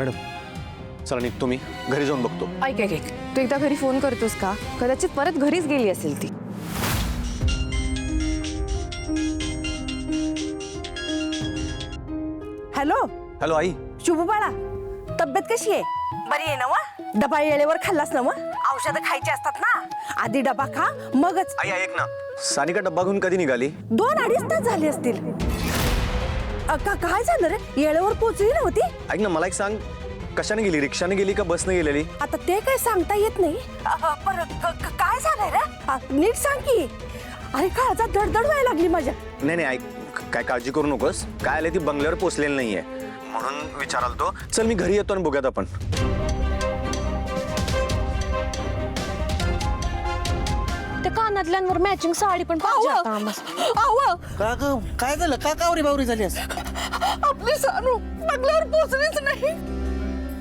Madam चला निघतो मी, घरी जाऊन बघतो. ऐक ऐक ऐक, तू एकदा घरी फोन करतोस का? कदाचित परत घरीच गेली असेल ती. हॅलो हॅलो आई. शुभू बाळा, तब्येत कशी आहे? बरी आहे ना वा? डबा वेळेवर खाल्लास ना वा? औषधं खायची असतात ना, आधी डबा खा मगच. आई ऐक ना, सानिका डब्बा घेऊन कधी निघाली? 2-2.5 तास झाले असतील. काय झालं रे, वेळेवर पोहोचली नव्हती? ऐक ना, मला एक सांग, कशाने गेली? रिक्षाने गेली का बसने गेलेली? आता ते काय सांगता येत नाही. काय झालंय रे, नीट सांग की. अरे काळजात धडधड व्हायला लागली माझ्या. नाही ऐक, काय काळजी करू नकोस. काय आले ती बंगल्यावर पोचलेली नाहीये म्हणून विचाराल तो. चल मी घरी येतो आणि बघूयात आपण. त्या कानातल्यांवर मॅचिंग साडी पण पाहिजे आता आम्हाला. काय झालं? का कावरी बावरी झाली असं? आपली सानू बंगल्यावर पोहोचलीच नाही.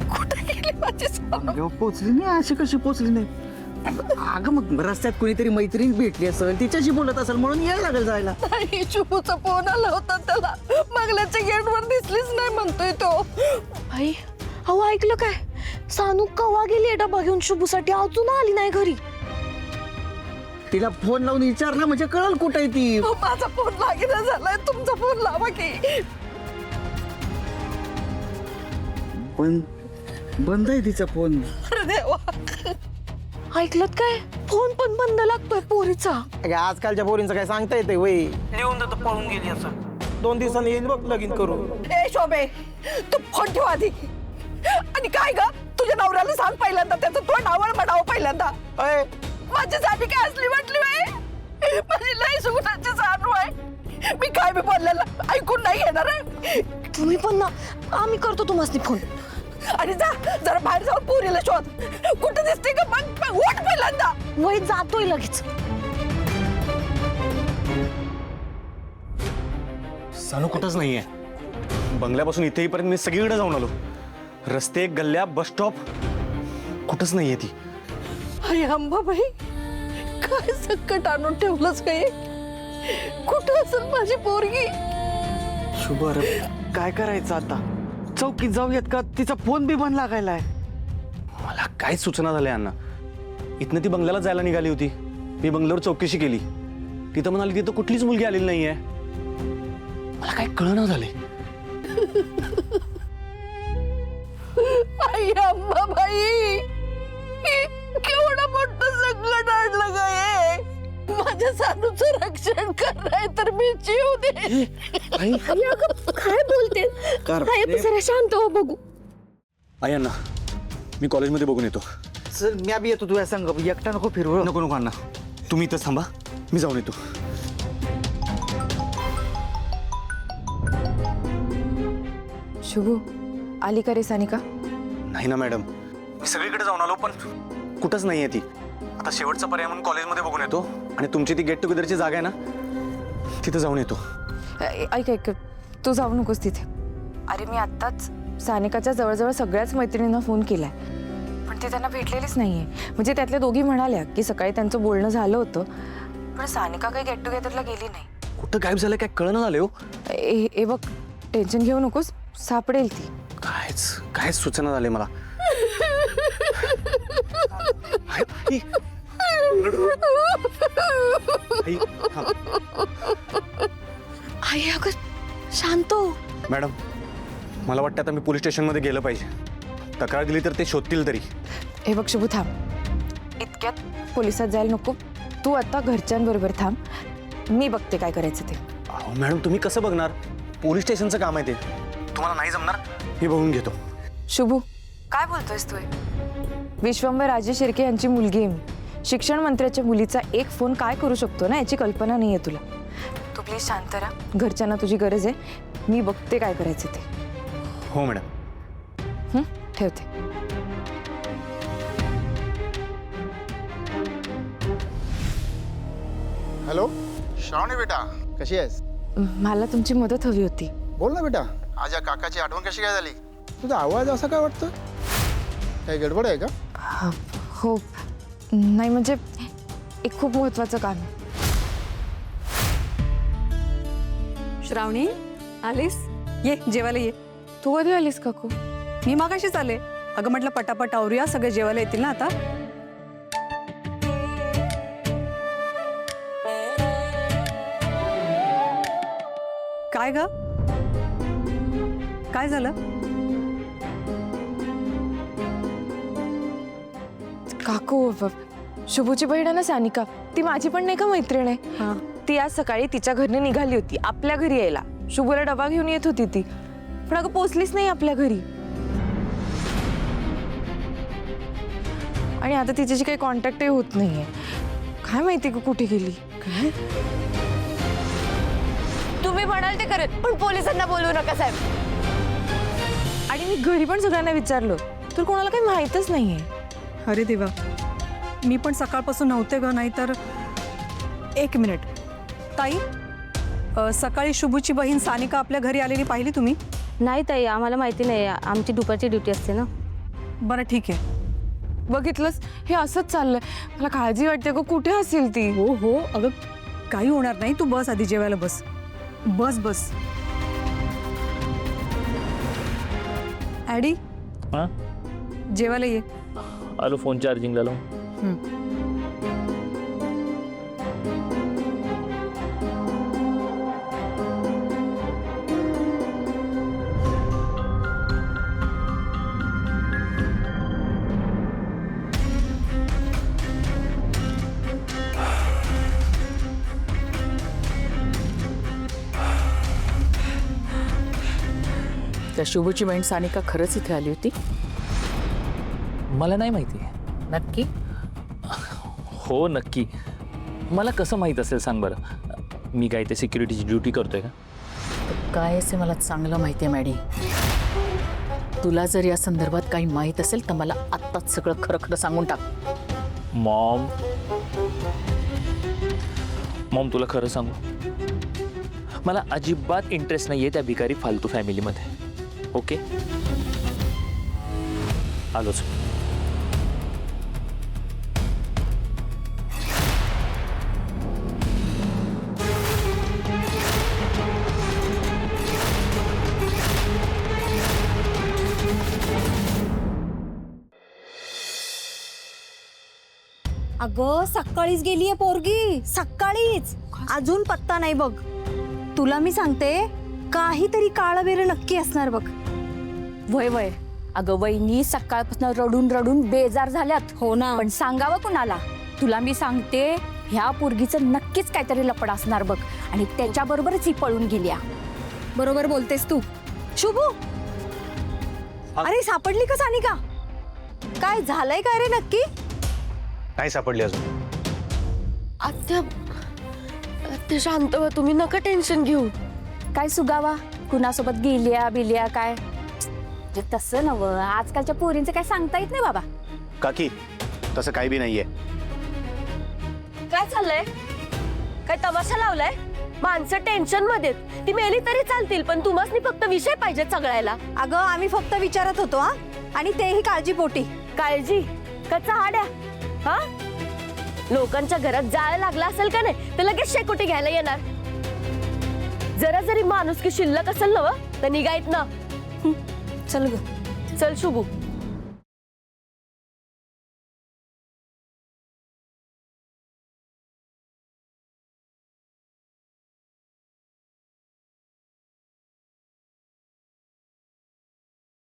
कुठे गेली माझी सानू? पोचली नाही, अशी कशी पोचली नाही? अगं मग रस्त्यात कोणीतरी मैत्रीण भेटली असेल, तिच्याशी बोलत असेल म्हणून यायला लागेल जायला. नाही, शुभूचा फोन आला होता त्याला, बंगल्याच्या गेटवर दिसलीच नाही म्हणतोय तो. आई अहो ऐकलं काय? सानू कवा गेली डबा घेऊन शुभूसाठी, अजून आली नाही घरी. तिला फोन लावून विचारलं म्हणजे कळल कुठे ती. माझा फोन लागेना झालाय, तुमचा फोन लावा की. पण बंद आहे तिचा फोन. अरे देवा, ऐकलं काय? फोन पण बंद लागतोय पोरीचा. आजकालच्या पोरींचं काय सांगता येते वय. लिहून देतो पळून गेली असं. 2 दिवसांनी येईल बघ लगीन करू. ए शोभे, तू फोन ठेव आधी. आणि काय ग, तुझ्या नवऱ्याला सांग पहिल्यांदा, त्याचं तोंड आवड म्हणावं पहिल्यांदा. माझी जाणी काय असली म्हटली बाई, माझी लई सुगुणाची जाणू आहे. मी काय बी बोललेलं ऐकून नाही घेणार आहे. तुम्ही पण ना, आम्ही करतो तुम्हाला फोन. आणि जा जरा बाहेर जाऊन पोरीला शोध, कुठे दिसते का बघ, उठ पहिल्यांदा. वय जातोय लगेच. सानू कुठंच नाहीये. बंगल्यापासून इथे येईपर्यंत मी सगळीकडे जाऊन आलो. रस्ते, गल्ल्या, बस स्टॉप, कुठंच नाहीये ती. अरे अंबाबाई, काय संकट आणून ठेवलंच काय? कुठं असेल माझी पोरगी? शुभ, काय करायचं आता? चौकीत जाऊयात का? तिचा फोन बी बंद लागायलाय. मला काय सूचना झाल्या यांना. इथनं ती बंगल्याला जायला निघाली होती. मी बंगल्यावर चौकशी केली, तिथं म्हणाली तिथं कुठलीच मुलगी आलेली नाहीये. मला काय कळना झालंय. आई अंबाबाई, केवढं मोठं संकट आणलं काय? माझ्या सानूचं रक्षण कराय तर मी जीव दे. काय बोलते? जरा शांत हो बघू. आई अण्णा, मी कॉलेजमध्ये बघून येतो. सर मी बी येतो तुझ्या संग, एकटा नको फिरवू. नको नको अण्णा, तुम्ही इथंच थांबा, मी जाऊन येतो. शुभू, आली का रे सानिका? नाही ना मॅडम, मी सगळीकडे जाऊन आलो पण कुठंच नाहीये ती. आता शेवटचा पर्याय म्हणून कॉलेजमध्ये बघून येतो आणि तुमची ती गेट टुगेदरची जागा आहे ना, तिथं जाऊन येतो. ऐक ऐक, तू जाऊ नकोस तिथे. अरे मी आत्ताच सानिकाच्या जवळजवळ सगळ्याच मैत्रिणींना फोन केलाय, पण ते त्यांना भेटलेलीच नाहीये. म्हणजे त्यातल्या दोघी म्हणाल्या की सकाळी त्यांचं बोलणं झालं होतं, पण सानिका काही गेट टुगेदरला गेली नाही. कुठं गायब झालं काय कळना झालं हो. ए बघ, टेन्शन घेऊ नकोस, सापडेल ती. कायच सूचना झाले मला. आई, थांब. आई अगं शांत हो. मॅडम, मला वाटतं आता मी पोलीस स्टेशनमध्ये गेलं पाहिजे. तक्रार दिली तर ते शोधतील तरी. हे बघ शुभू, थांब. इतक्यात पोलिसात जायला नको. तू आता घरच्यांबरोबर थांब, मी बघते काय करायचं ते. अहो मॅडम, तुम्ही कसं बघणार? पोलीस स्टेशनचं काम आहे ते. तुम्हाला नाही जमणार, मी बघून घेतो. शुभू, काय बोलतोयस तू? विश्वंभर राजे शिर्के यांची मुलगी आहे मी. शिक्षण मंत्र्याच्या मुलीचा एक फोन काय करू शकतो ना, याची कल्पना नाहीये तुला. तू प्लीज शांत राहा, घरच्यांना तुझी गरज आहे. मी बघते काय करायचं ते. हो मॅडम. ठेवते. हॅलो श्रावणी बेटा, कशी आहेस? मला तुमची मदत हवी होती. बोल ना बेटा. आज या काकाची आठवण कशी काय झाली? तुझा आवाज असा काय वाटतं? काही गडबड आहे का? हो, नाही म्हणजे एक खूप महत्वाचं काम आहे. श्रावणी, आलीस? ये जेवायला ये. तू कधी आलीस काकू? मी मागाशीच आले. अगं म्हटलं पटापट आवरूया, सगळे जेवायला येतील ना आता. काय ग, काय झालं? काकू शुभूची बहीण आहे ना सानिका, ती माझी पण नाही का मैत्रीण आहे. हा. ती आज सकाळी तिच्या घरने निघाली होती आपल्या घरी यायला. शुभूला डबा घेऊन येत होती ती, पण अगं पोचलीच नाही आपल्या घरी. आणि आता तिच्याशी काही कॉन्टॅक्टही होत नाहीये. काय माहिती का कुठे गेली. काय तुम्ही म्हणाल ते करत, पण पोलिसांना बोलवू नका साहेब. आणि मी घरी पण सगळ्यांना विचारलं तर कोणाला काही माहीतच नाहीये. अरे देवा, मी पण सकाळपासून नव्हते ग. नाही तर एक मिनिट ताई, सकाळी शुभूची बहीण सानिका आपल्या घरी आलेली पाहिली तुम्ही? नाही ताई, आम्हाला माहिती नाही. आमची दुपारची ड्युटी असते ना. बरं ठीक आहे. बघितलंस, हे असंच चाललंय. मला काळजी वाटते गं, कुठे असेल ती. हो हो, अगं काही होणार नाही. तू बस आधी जेवायला बस. बस बस. ॲडी, हां जेवायला ये. आलो, फोन चार्जिंगला लावून. त्या शुभूची बहीण सानिका खरंच इथे आली होती? मला नाही माहिती. नक्की? हो नक्की. मला कसं माहीत असेल सांग बरं. मी काय ते सिक्युरिटीची ड्युटी करतोय का? काय असे मला चांगलं माहिती आहे मॅडी. तुला जर या संदर्भात काही माहीत असेल तर मला आत्ताच सगळं खरं खरं सांगून टाक. मॉम, तुला खरं सांगू, मला अजिबात इंटरेस्ट नाही आहे त्या भिकारी फालतू फॅमिलीमध्ये. ओके, आलोच. अगं सकाळीच गेलीये पोरगी, सकाळीच. अजून पत्ता नाही बघ. तुला मी सांगते, काहीतरी काळबेरं नक्की असणार बघ. वय वय, अगं वहिनी सकाळपासून रडून रडून बेजार झाल्यात. हो ना. पण सांगावं कुणाला? तुला मी सांगते, ह्या पोरगीचं नक्कीच काहीतरी लपड असणार बघ. आणि त्याच्याबरोबरच ही पळून गेल्या. बरोबर बोलतेस तू. शुभू, अरे सापडली का सानिका? काय झालंय काय रे नक्की? नाही सापडली अजून. आत्या शांत व्हा, तुम्ही नका टेन्शन घेऊ. काय सुगावा, कुणासोबत गेल्या बिल्या काय? म्हणजे तसं नवं, आजकालच्या पोरींचं काय सांगता येत नाही बाबा. काकी, तसं काही बी नाहीये. काय चाललंय? काय तमाशा लावलाय? माणसं टेन्शन मध्ये. ती मेली तरी चालतील, पण तुम्हाला फक्त विषय पाहिजे चगळायला. अगं आम्ही फक्त विचारत होतो हा, आणि तेही काळजीपोटी. काळजी कचा हाड्या? हा, लोकांच्या घरात जाळ लागला असेल का नाही तर लगेच शेकोटी घ्यायला येणार. जरा जरी माणुसकी शिल्लक असेल ना तर निघायत ना. चल ग. चल शुभू.